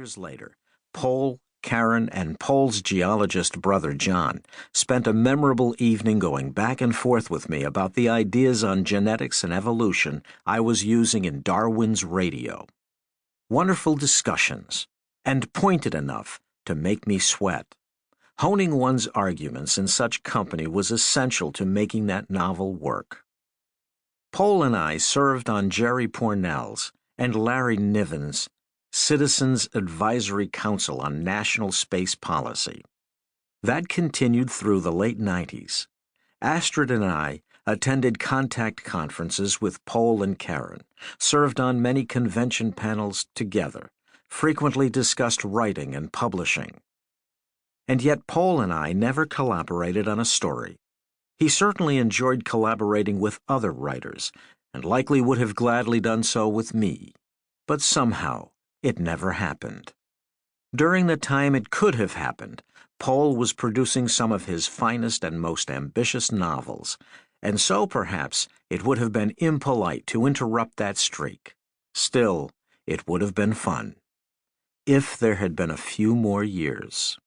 years later, Poul, Karen, and Poul's geologist brother John spent a memorable evening going back and forth with me about the ideas on genetics and evolution I was using in Darwin's Radio. Wonderful discussions, and pointed enough to make me sweat. Honing one's arguments in such company was essential to making that novel work. Poul and I served on Jerry Pournelle's and Larry Niven's Citizens Advisory Council on National Space Policy. That continued through the late 90s. Astrid and I attended contact conferences with Poul and Karen, served on many convention panels together, frequently discussed writing and publishing. And yet Poul and I never collaborated on a story. He certainly enjoyed collaborating with other writers, and likely would have gladly done so with me. But somehow, it never happened. During the time it could have happened, Poul was producing some of his finest and most ambitious novels, and so perhaps it would have been impolite to interrupt that streak. Still, it would have been fun. If there had been a few more years.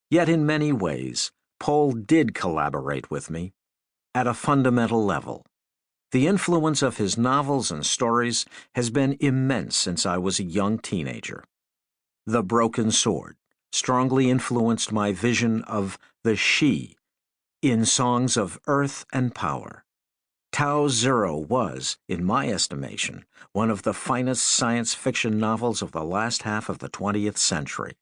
Yet in many ways, Poul did collaborate with me, at a fundamental level. The influence of his novels and stories has been immense since I was a young teenager. The Broken Sword strongly influenced my vision of the she in Songs of Earth and Power. Tau Zero was, in my estimation, one of the finest science fiction novels of the last half of the 20th century.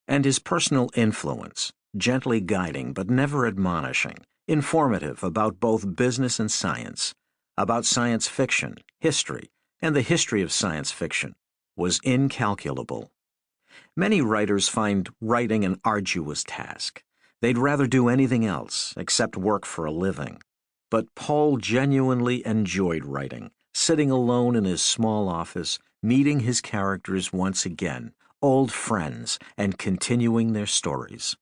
And his personal influence, gently guiding but never admonishing, informative about both business and science, about science fiction, history, and the history of science fiction, was incalculable. Many writers find writing an arduous task. They'd rather do anything else except work for a living. But Poul genuinely enjoyed writing, sitting alone in his small office, meeting his characters once again, old friends, and continuing their stories.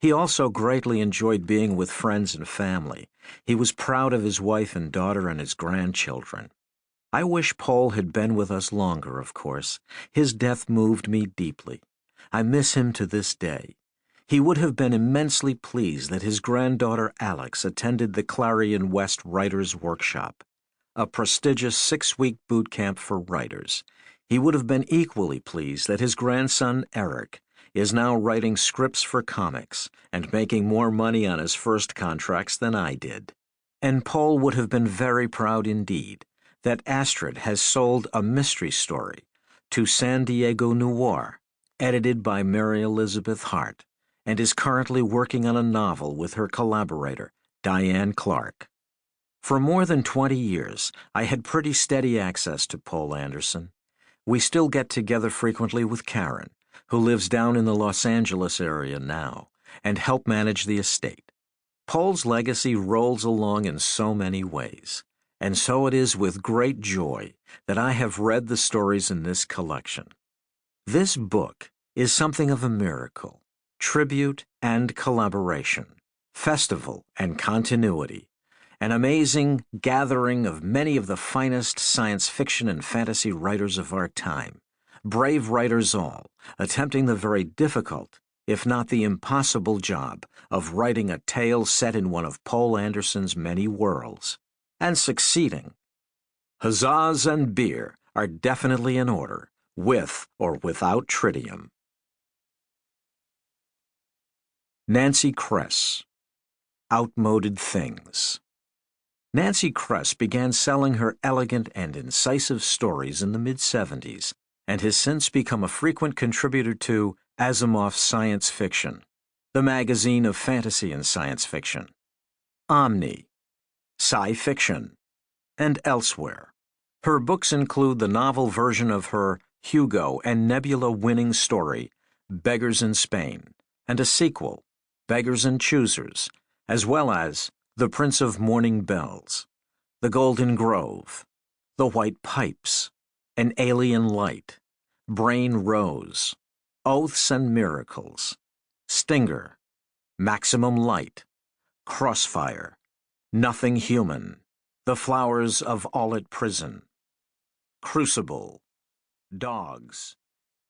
He also greatly enjoyed being with friends and family. He was proud of his wife and daughter and his grandchildren. I wish Poul had been with us longer, of course. His death moved me deeply. I miss him to this day. He would have been immensely pleased that his granddaughter Alex attended the Clarion West Writers' Workshop, a prestigious 6-week boot camp for writers. He would have been equally pleased that his grandson Eric is now writing scripts for comics and making more money on his first contracts than I did. And Poul would have been very proud indeed that Astrid has sold a mystery story to San Diego Noir, edited by Mary Elizabeth Hart, and is currently working on a novel with her collaborator, Diane Clark. For more than 20 years, I had pretty steady access to Poul Anderson. We still get together frequently with Karen, who lives down in the Los Angeles area now, and help manage the estate. Poul's legacy rolls along in so many ways, and so it is with great joy that I have read the stories in this collection. This book is something of a miracle, tribute and collaboration, festival and continuity, an amazing gathering of many of the finest science fiction and fantasy writers of our time, brave writers all, attempting the very difficult, if not the impossible job of writing a tale set in one of Poul Anderson's many worlds, and succeeding. Huzzas and beer are definitely in order, with or without tritium. Nancy Kress, Outmoded Things. Nancy Kress began selling her elegant and incisive stories in the mid-70s and has since become a frequent contributor to Asimov's Science Fiction, the magazine of fantasy and science fiction, Omni, Sci-Fiction, and elsewhere. Her books include the novel version of her Hugo and Nebula-winning story, Beggars in Spain, and a sequel, Beggars and Choosers, as well as The Prince of Morning Bells, The Golden Grove, The White Pipes, An Alien Light, Brain Rose, Oaths and Miracles, Stinger, Maximum Light, Crossfire, Nothing Human, The Flowers of Aulet Prison, Crucible, Dogs,